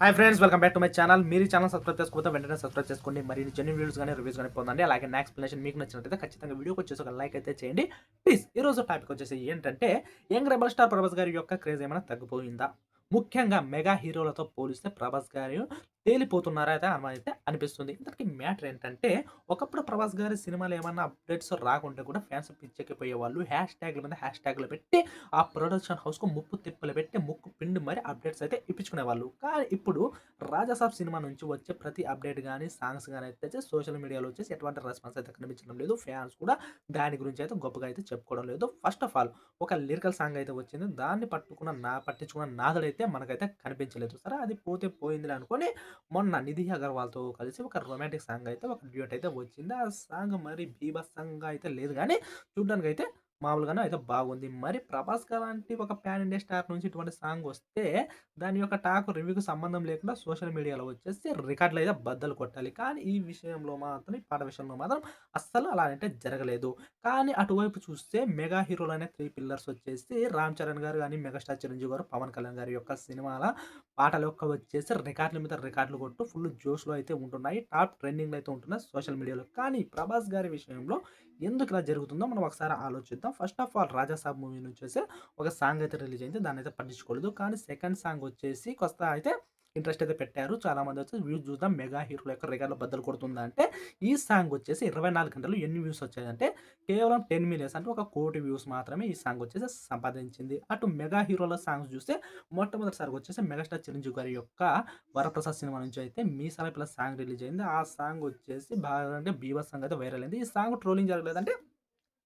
Hi friends, welcome back to my channel. మీరు ఈ channel subscribe చేసుకోకపోతే వెంటనే సబ్స్క్రైబ్ చేసుకోండి. మరి జెన్యూన్ వీడియోస్ గాని, రివ్యూస్ గాని పొందండి. అలాగే నా ఎక్స్‌ప్లనేషన్ మీకు నచ్చినట్లయితే ఖచ్చితంగా వీడియోకి వచ్చేసి ఒక లైక్ అయితే చేయండి. ప్లీజ్ ఈరోజు టాపిక్ వచ్చేసి ఏంటంటే, యంగ్ రెబెల్ స్టార్ ప్రభాస్ గారి యొక్క క్రేజ్ ఏమైనా తగ్గిపోయిందా? ముఖ్యంగా మెగా హీరోలతో పోలిస్తే ప్రభాస్ గారు తేలిపోతున్నారా అయితే అనిపిస్తుంది. ఇంతకీ మ్యాటర్ ఏంటంటే, ఒకప్పుడు ప్రభాస్ గారి సినిమాలు ఏమన్నా అప్డేట్స్ రాకుంటే కూడా ఫ్యాన్స్ పిచ్చెక్కిపోయేవాళ్ళు. హ్యాష్ ట్యాగ్‌ల మీద హ్యాష్ ట్యాగ్‌లు పెట్టి ఆ ప్రొడక్షన్ హౌస్‌కు ముప్పు తిప్పలు పెట్టి ముక్కు పిండి మరి అప్డేట్స్ అయితే ఇప్పించుకునేవాళ్ళు. కానీ ఇప్పుడు 'రాజాసాబ్' సినిమా నుంచి వచ్చే ప్రతి అప్డేట్ గాని, సాంగ్స్ గాని అయితే సోషల్ మీడియాలో వచ్చేసి ఎటువంటి రెస్పాన్స్ అయితే కనిపించడం లేదు. ఫ్యాన్స్ కూడా దాని గురించి అయితే గొప్పగా అయితే చెప్పుకోవడం లేదు. ఫస్ట్ ఆఫ్ ఆల్ ఒక లిరికల్ సాంగ్ అయితే వచ్చింది. దాన్ని పట్టించుకున్న నాథుడైతే మనకైతే కనిపించలేదు. సరే అది పోతే పోయిందిలే అనుకోని మొన్న 'నిధి అగర్వాల్‌తో' కలిసి ఒక రొమాంటిక్ సాంగ్ అయితే ఒక డ్యూయట్ అయితే వచ్చింది. ఆ సాంగ్ మరి బీభత్సంగా అయితే లేదు గానీ చూడ్డానికైతే మామూలుగానే అయితే బాగుంది. మరి 'ప్రభాస్' లాంటి ఒక పాన్ ఇండియా స్టార్ నుంచి ఇటువంటి సాంగ్ వస్తే దాని యొక్క టాక్ రివ్యూకి సంబంధం లేకుండా సోషల్ మీడియాలో వచ్చేసి రికార్డులయితే బద్దలు కొట్టాలి. కానీ ఈ విషయంలో మాత్రం, ఈ పాట విషయంలో మాత్రం అస్సలు అలా అంటే జరగలేదు. కానీ అటువైపు చూస్తే మెగా హీరోలనే 3 పిల్లర్స్ వచ్చేసి 'రామ్ చరణ్' గారు గాని, మెగాస్టార్ 'చిరంజీవి' గారు, 'పవన్ కళ్యాణ్' గారి యొక్క సినిమాల పాటల యొక్క వచ్చేసి రికార్డుల మీద రికార్డులు కొట్టు ఫుల్ జోష్‌లో అయితే ఉంటున్నాయి. టాప్ ట్రెండింగ్‌లో అయితే ఉంటున్నాయి సోషల్ మీడియాలో. కానీ 'ప్రభాస్' గారి విషయంలో ఎందుకు ఇలా జరుగుతుందో మనం ఒకసారి ఆలోచిద్దాం. First of all 'Raja Saab' movie నుంచేసి ఒక సాంగ్ అయితే రిలీజ్ అయింది. దాన్నయితే పట్టించుకోలేదు. కానీ సెకండ్ సాంగ్ వచ్చేసి కొస్త అయితే ఇంట్రెస్ట్ అయితే పెట్టారు. చాలామంది వచ్చి వ్యూస్ చూద్దాం మెగా హీరోల యొక్క రికార్డులు బద్దలు కొడుతుందా అంటే, ఈ సాంగ్ వచ్చేసి 24 గంటల్లో ఎన్ని వ్యూస్ వచ్చాయంటే కేవలం 10 మిలియన్స్ అంటే 1,00,00,000 వ్యూస్ మాత్రమే ఈ సాంగ్ వచ్చేసి సంపాదించింది. అటు మెగా హీరోల సాంగ్స్ చూస్తే మొట్టమొదటిసారిగా వచ్చేసి మెగాస్టార్ చిరంజీవి గారి యొక్క 'వరప్రసాద్' సినిమా నుంచి అయితే 'మీసాల పిల్ల' సాంగ్ రిలీజ్ అయింది. ఆ సాంగ్ వచ్చేసి బాగా అంటే బీభత్సంగా అయితే వైరల్ అయింది. ఈ సాంగ్ ట్రోలింగ్ జరగలేదంటే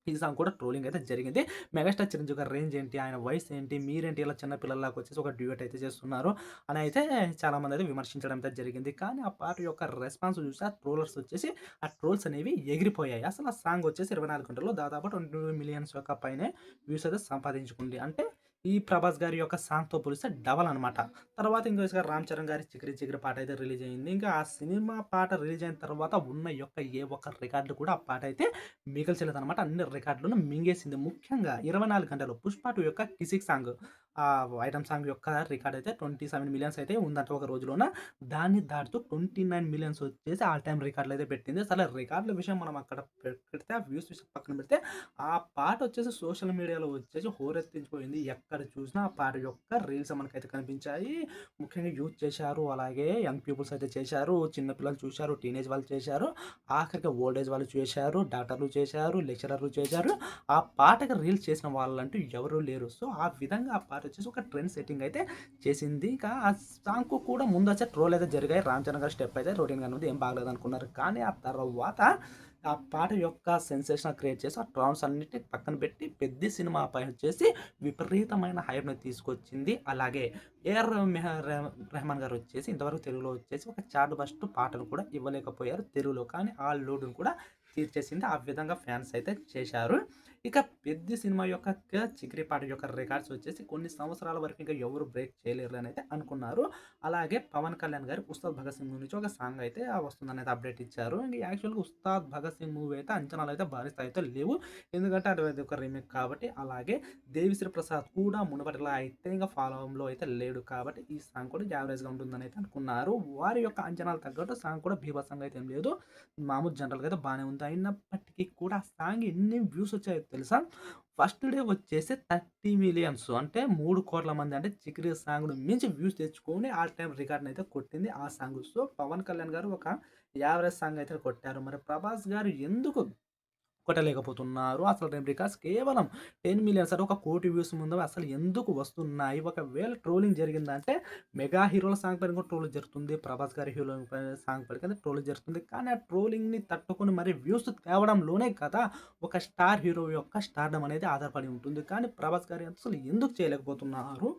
ఈ సాంగ్ కూడా ట్రోలింగ్ అయితే జరిగింది. మెగాస్టార్ చిరంజీవి గారి రేంజ్ ఏంటి? ఆయన వయసు ఏంటి? మీరేంటి ఇలా చిన్న పిల్లల్లాగా వచ్చేసి ఒక డ్యూయట్ అయితే చేస్తున్నారు అని అయితే చాలామంది అయితే విమర్శించడం అయితే జరిగింది. కానీ ఆ పాట యొక్క రెస్పాన్స్ చూసి ఆ ట్రోలర్స్ వచ్చేసి ఆ ట్రోల్స్ అనేవి ఎగిరిపోయాయి. అసలు ఆ సాంగ్ వచ్చేసి 24 గంటల్లో దాదాపు 22 మిలియన్స్ యొక్క పైనే వ్యూస్ అయితే సంపాదించుకుంది. అంటే ఈ 'ప్రభాస్' గారి యొక్క సాంగ్‌తో పోలిస్తే డబల్ అనమాట. తర్వాత ఇంకోసారి 'రామ్ చరణ్' గారి 'చికిరి చికిరి' పాట అయితే రిలీజ్ అయింది. ఇంకా ఆ సినిమా పాట రిలీజ్ అయిన తర్వాత ఉన్న యొక్క ఏ ఒక్క రికార్డ్ కూడా ఆ పాట అయితే మిగల్చలేదనమాట. అన్ని రికార్డులను మింగేసింది. ముఖ్యంగా 24 గంటలు 'పుష్ప 2' యొక్క 'కిసిక్' సాంగ్ ఐటెమ్ సాంగ్ యొక్క రికార్డ్ అయితే 27 మిలియన్స్ అయితే ఉందంట ఒక రోజులోన. దాన్ని దాటుతూ 29 మిలియన్స్ వచ్చేసి ఆల్ టైమ్ రికార్డులు అయితే పెట్టింది. అసలు రికార్డుల విషయం మనం అక్కడ పెడితే ఆ వ్యూస్ విషయం పక్కన పెడితే ఆ పాట వచ్చేసి సోషల్ మీడియాలో వచ్చేసి హోరెత్తించిపోయింది. ఎక్కడ చూసినా ఆ పాట యొక్క రీల్స్ మనకైతే కనిపించాయి. ముఖ్యంగా యూత్ చేశారు. అలాగే యంగ్ పీపుల్స్ అయితే చేశారు. చిన్న పిల్లలు చూశారు. టీనేజ్ వాళ్ళు చేశారు. ఆఖరికి ఓల్డ్ ఏజ్ వాళ్ళు చేశారు. డాక్టర్లు చేశారు. లెక్చరర్లు చేశారు. ఆ పాటకి రీల్స్ చేసిన వాళ్ళంటూ ఎవరు లేరు. సో, ఆ విధంగా ఆ పాట వచ్చేసి ఒక ట్రెండ్ సెట్టింగ్ అయితే చేసింది. ఇంకా ఆ సాంగ్‌కు కూడా ముందొచ్చే ట్రోల్ అయితే జరిగాయి. 'రామ్ చరణ్' గారి స్టెప్ అయితే రొటీన్‌గానే ఉంది. ఏం బాగలేదనుకున్నారు. కానీ ఆ తర్వాత ఆ పాట యొక్క సెన్సేషన్ క్రియేట్ చేసి ఆ ట్రోల్స్ అన్నిటిని పక్కన పెట్టి 'పెద్ది' సినిమాపై వచ్చేసి విపరీతమైన హైప్‌ని తీసుకొచ్చింది. అలాగే ఏఆర్ రెహమాన్ గారు వచ్చేసి ఇంతవరకు తెలుగులో వచ్చేసి ఒక చార్ట్ బస్ట్ పాటను కూడా ఇవ్వలేకపోయారు తెలుగులో. కానీ ఆ లోటును కూడా తీర్చేసింది. ఆ విధంగా ఫ్యాన్స్ అయితే చేశారు. ఇక 'పెద్ది' సినిమా యొక్క 'చికిరి' పాట యొక్క రికార్డ్స్ వచ్చేసి కొన్ని సంవత్సరాల వరకు ఇంకా ఎవరు బ్రేక్ చేయలేరు అని అయితే అనుకున్నారు. అలాగే 'పవన్ కళ్యాణ్' గారి 'ఉస్తాద్ భగత్ సింగ్' నుంచి ఒక సాంగ్ అయితే వస్తుందని అయితే అప్డేట్ ఇచ్చారు. ఇంక యాక్చువల్‌గా 'ఉస్తాద్ భగత్ సింగ్' మూవీ అయితే అంచనాలు అయితే భారీ స్థాయితో లేవు. ఎందుకంటే అది ఒక రీమేక్ కాబట్టి. అలాగే 'దేవిశ్రీ ప్రసాద్' కూడా మునుపటిలా అయితే ఇంక ఫాలోయింగ్‌లో అయితే లేడు కాబట్టి ఈ సాంగ్ కూడా యావరేజ్‌గా ఉంటుందని అయితే అనుకున్నారు. వారి యొక్క అంచనాలు తగ్గట్టు సాంగ్ కూడా బీభత్సంగా అయితే ఏం లేదు. మామూలు జనరల్‌గా అయితే బానే ఉంది. అయినప్పటికీ కూడా ఆ సాంగ్ ఎన్ని వ్యూస్ వచ్చాయో తెలుసా? ఫస్ట్ డే వచ్చేసి 30 మిలియన్స్ అంటే 3,00,00,000 మంది అంటే 'చికిరి' సాంగ్‌ను మించి వ్యూస్ తెచ్చుకొని ఆల్ టైమ్ రికార్డ్‌నయితే కొట్టింది ఆ సాంగ్. సో, 'పవన్ కళ్యాణ్' గారు ఒక యావరేజ్ సాంగ్ అయితే కొట్టారు. మరి 'ప్రభాస్' గారు ఎందుకు కొట్టలేకపోతున్నారు. అసలు రికార్డ్స్ కేవలం 10 మిలియన్స్ అంటే 1,00,00,000 వ్యూస్ ముందు అసలు ఎందుకు వస్తున్నాయి? ఒకవేళ ట్రోలింగ్ జరిగిందంటే మెగా హీరోల సాంగ్ పైన కూడా ట్రోల్ జరుగుతుంది. 'ప్రభాస్' గారి హీరో పైన సాంగ్ పైన ట్రోల్ జరుగుతుంది. కానీ ఆ ట్రోలింగ్‌ని తట్టుకొని మరి వ్యూస్ తేవడంలోనే కదా ఒక స్టార్ హీరో యొక్క స్టార్డమ్ అనేది ఆధారపడి ఉంటుంది. కానీ 'ప్రభాస్' గారు అసలు ఎందుకు చేయలేకపోతున్నారు?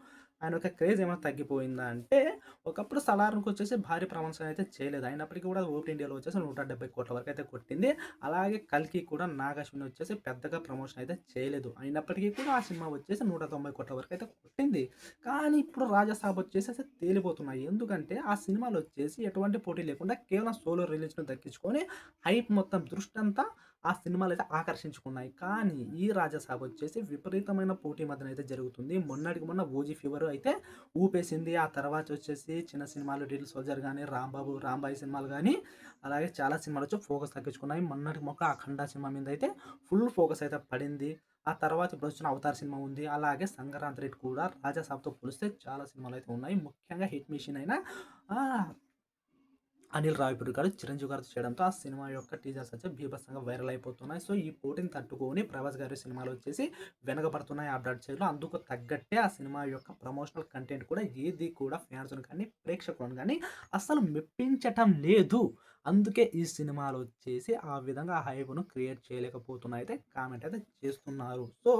ఆయన యొక్క క్రేజ్ ఏమైనా తగ్గిపోయిందా అంటే ఒకప్పుడు 'సలార్‌కొచ్చేసి భారీ ప్రమోషన్ అయితే చేయలేదు. అయినప్పటికీ కూడా ఓపెన్ ఇండియాలో వచ్చేసి 170,00,00,000 వరకు అయితే కొట్టింది. అలాగే 'కల్కి' కూడా 'నాగ్ అశ్విన్' వచ్చేసి పెద్దగా ప్రమోషన్ అయితే చేయలేదు. అయినప్పటికీ కూడా ఆ సినిమా వచ్చేసి 190,00,00,000 వరకు అయితే కొట్టింది. కానీ ఇప్పుడు 'రాజా సాబ్' వచ్చేసేసి తేలిపోతున్నాయి. ఎందుకంటే ఆ సినిమాలో వచ్చేసి ఎటువంటి పోటీ లేకుండా కేవలం సోలో రిలీజ్‌ని దక్కించుకొని హైప్ మొత్తం దృష్టంతా ఆ సినిమాలైతే ఆకర్షించుకున్నాయి. కానీ ఈ 'రాజాసాబ్' వచ్చేసి విపరీతమైన పోటీ మధ్యనైతే జరుగుతుంది. మొన్నటికి మొన్న 'ఓజీ ఫీవర్' అయితే ఊపేసింది. ఆ తర్వాత వచ్చేసి చిన్న సినిమాలు 'లిటిల్ సోల్జర్' గాని, 'రాంబాబు', 'రాంబాయి' సినిమాలు గాని, అలాగే చాలా సినిమాలొచ్చి ఫోకస్ తగ్గించుకున్నాయి. మొన్నటికి మొక్క 'అఖండ' సినిమా మీదైతే ఫుల్ ఫోకస్ అయితే పడింది. ఆ తర్వాత ఇప్పుడొచ్చిన 'అవతార్' సినిమా ఉంది. అలాగే 'సంక్రాంతి రెడ్డి' కూడా 'రాజాసాబ్‌తో' పోలిస్తే చాలా సినిమాలైతే ఉన్నాయి. ముఖ్యంగా హిట్ మెషిన్ అయిన ఆహ్, అనిల్ రావిపూడి గారు 'చిరంజీవి' గారితో చేయడంతో ఆ సినిమా యొక్క టీజర్స్ వచ్చి బీభత్సంగా వైరల్ అయిపోతున్నాయి. సో, ఈ పోటీని తట్టుకొని 'ప్రభాస్' గారి సినిమాలు వచ్చేసి వెనకబడుతున్నాయి అప్‌డేట్ సైడ్‌లో. అందుకు తగ్గట్టే ఆ సినిమా యొక్క ప్రమోషనల్ కంటెంట్ కూడా ఏది కూడా ఫ్యాన్స్‌ని కానీ, ప్రేక్షకులను గాని అస్సలు మెప్పించటం లేదు. అందుకే ఈ సినిమాలొచ్చేసి ఆ విధంగా హైప్‌ను క్రియేట్ చేయలేకపోతున్నాయయితే కామెంట్ అయితే చేస్తున్నారు. సో,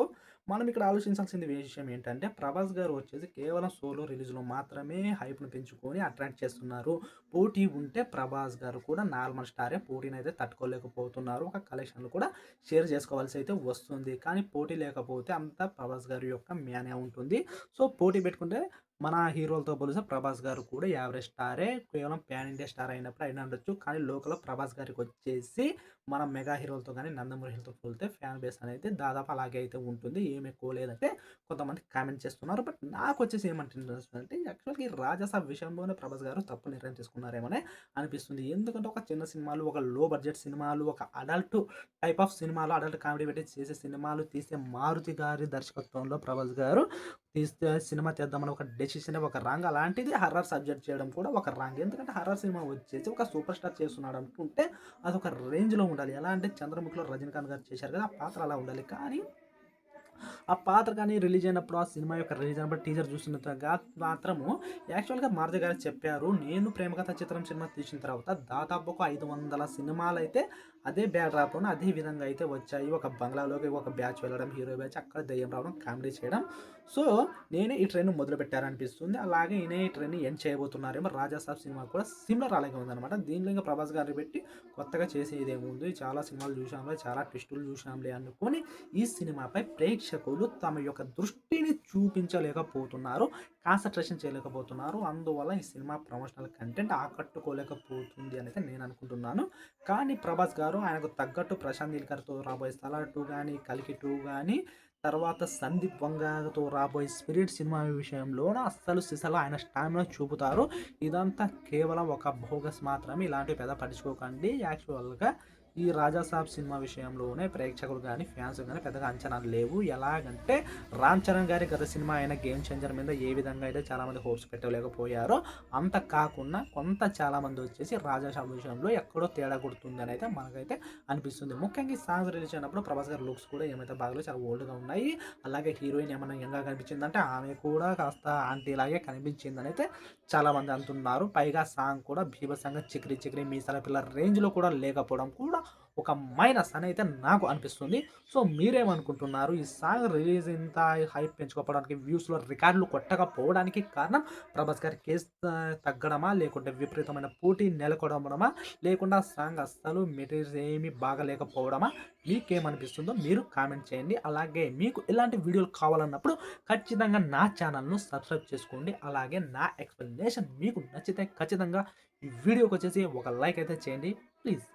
మనం ఇక్కడ ఆలోచించాల్సిన విషయం ఏంటంటే 'ప్రభాస్' గారు వచ్చేసి కేవలం సోలో రిలీజ్‌లో మాత్రమే హైప్‌ను పెంచుకొని అట్రాక్ట్ చేస్తున్నారు. పోటీ ఉంటే 'ప్రభాస్' గారు కూడా నార్మల్ స్టారే పోటీనైతే తట్టుకోలేకపోతున్నారు. ఒక కలెక్షన్‌లు కూడా షేర్ చేసుకోవాల్సి అయితే వస్తుంది. కానీ పోటీ లేకపోతే అంతా 'ప్రభాస్' గారి యొక్క మ్యానే ఉంటుంది. సో, పోటీ పెట్టుకుంటే మన హీరోలతో పోలిస్తే 'ప్రభాస్' గారు కూడా యావరేజ్ స్టారే. కేవలం పాన్ ఇండియా స్టార్ అయినప్పుడు అయినుండొచ్చు. కానీ లోకల్‌లో 'ప్రభాస్' గారికొచ్చేసి మన మెగా హీరోలతో గాని, నందమూరి హీరోలతో పోలిస్తే ఫ్యాన్ బేస్ అనేది దాదాపు అలాగే అయితే ఉంటుంది. ఏమి ఎక్కువ లేదంటే కొంతమంది కామెంట్ చేస్తున్నారు. బట్ నాకొచ్చేసి ఏమంటుందంటే యాక్చువల్‌గా ఈ 'రాజాసాబ్' విషయంలోనే 'ప్రభాస్' గారు తప్పు నిర్ణయం తీసుకున్నారేమోనే అనిపిస్తుంది. ఎందుకంటే ఒక చిన్న సినిమాలు, ఒక లో బడ్జెట్ సినిమాలు, ఒక అడల్ట్ టైప్ ఆఫ్ సినిమాలు, అడల్ట్ కామెడీ పెట్టి చేసే సినిమాలు తీసే 'మారుతి' గారి దర్శకత్వంలో 'ప్రభాస్' గారు తీస్తే సినిమా తీద్దామని ఒక డెసిషన్ ఒక రాంగ్. అలాంటిది హర్రర్ సబ్జెక్ట్ చేయడం కూడా ఒక రాంగ్. ఎందుకంటే హర్రర్ సినిమా వచ్చేసి ఒక సూపర్ స్టార్ చేస్తున్నాడు అనుకుంటే అదొక రేంజ్‌లో ఉండాలి. ఎలా అంటే 'చంద్రముఖిలో' రజనీకాంత్ గారు చేశారు కదా! ఆ పాత్ర అలా ఉండాలి. కానీ ఆ పాత్ర కానీ రిలీజ్ అయినప్పుడు, ఆ సినిమా యొక్క రిలీజ్ అయినప్పుడు టీజర్ చూసినంతగా మాత్రము యాక్చువల్‌గా మారుతి గారు చెప్పారు. నేను 'ప్రేమకథా చిత్రం' సినిమా తీసిన తర్వాత దాదాపు ఒక 500 సినిమాలైతే అదే బ్యాక్‌డ్రాప్‌లోనే అదే విధంగా అయితే వచ్చాయి. ఒక బంగ్లాలోకి ఒక బ్యాచ్ వెళ్ళడం, హీరో బ్యాచ్ అక్కడ దెయ్యం రావడం, కామెడీ చేయడం. సో, నేనే ఈ ట్రెండ్ మొదలుపెట్టారనిపిస్తుంది. అలాగే ఈయనే ఈ ట్రెండ్‌ని ఎండ్ చేయబోతున్నారేమో. 'రాజాసాబ్' సినిమా కూడా సిమిలర్ అలాగే ఉందనమాట. దీంట్లో ఇంక 'ప్రభాస్' గారిని పెట్టి కొత్తగా చేసేదేముంది. చాలా సినిమాలు చూసాంలే, చాలా ట్విస్టులు చూసాంలే అనుకోని ఈ సినిమాపై ప్రేక్షకులు తమ యొక్క దృష్టిని చూపించలేకపోతున్నారు. కాన్సంట్రేషన్ చేయలేకపోతున్నారు. అందువల్ల ఈ సినిమా ప్రమోషనల్ కంటెంట్ ఆకట్టుకోలేకపోతుంది అనైతే నేను అనుకుంటున్నాను. కానీ 'ప్రభాస్' గారు ఆయనకు తగ్గట్టు 'ప్రశాంత్ నీల్ గారితో' రాబోయే 'సలార్ 2' గాని, 'కల్కి 2' గాని, తర్వాత 'సందీప్ వంగతో' రాబోయే 'స్పిరిట్' సినిమా విషయంలోన అస్సలు సిసలు ఆయన స్టామినా చూపుతారు. ఇదంతా కేవలం ఒక బోగస్ మాత్రమే. ఇలాంటివి పెద్దగా పట్టించుకోకండి. యాక్చువల్‌గా ఈ 'రాజాసాబ్' సినిమా విషయంలోనే ప్రేక్షకులు గాని, ఫ్యాన్స్ గాని పెద్దగా అంచనాలు లేవు. ఎలాగంటే 'రామ్ చరణ్' గారి గత సినిమా అయిన 'గేమ్ చేంజర్' మీద ఏ విధంగా అయితే చాలామంది హోప్స్ పెట్టలేకపోయారో, అంత కాకుండా కొంత చాలామంది వచ్చేసి 'రాజాసాబ్' విషయంలో ఎక్కడో తేడా కొడుతుందనైతే మనకైతే అనిపిస్తుంది. ముఖ్యంగా ఈ సాంగ్స్ రిలీజ్ అయినప్పుడు 'ప్రభాస్' గారి లుక్స్ కూడా ఏమైతే బాగోలేవు, చాలా ఓల్డ్‌గా ఉన్నాయి. అలాగే హీరోయిన్ ఏమన్నా యంగ్‌గా కనిపించిందంటే ఆమె కూడా కాస్త ఆంటీలాగే కనిపించిందనైతే చాలామంది అంటున్నారు. పైగా సాంగ్ కూడా బీభత్సంగా 'చికిరి చికిరి మీసాల పిల్ల' రేంజ్‌లో కూడా లేకపోవడం కూడా ఒక మైనస్ అనైతే నాకు అనిపిస్తుంది. సో, మీరేమనుకుంటున్నారు? ఈ సాంగ్ రిలీజ్ ఇంత హైప్ పెంచుకోకపోవడానికి, వ్యూస్‌లో రికార్డులు కొట్టకపోవడానికి కారణం 'ప్రభాస్' గారి కేస్ తగ్గడమా? లేకుంటే విపరీతమైన పోటీ నెలకొనడమా? లేకుండా సాంగ్ అస్సలు మెటీరియల్స్ ఏమి బాగాలేకపోవడమా? మీకేమనిపిస్తుందో మీరు కామెంట్ చేయండి. అలాగే మీకు ఇలాంటి వీడియోలు కావాలన్నప్పుడు ఖచ్చితంగా నా ఛానల్‌ను సబ్స్క్రైబ్ చేసుకోండి. అలాగే నా ఎక్స్‌ప్లనేషన్ మీకు నచ్చితే ఖచ్చితంగా ఈ వీడియోకొచ్చేసి ఒక లైక్ అయితే చేయండి ప్లీజ్.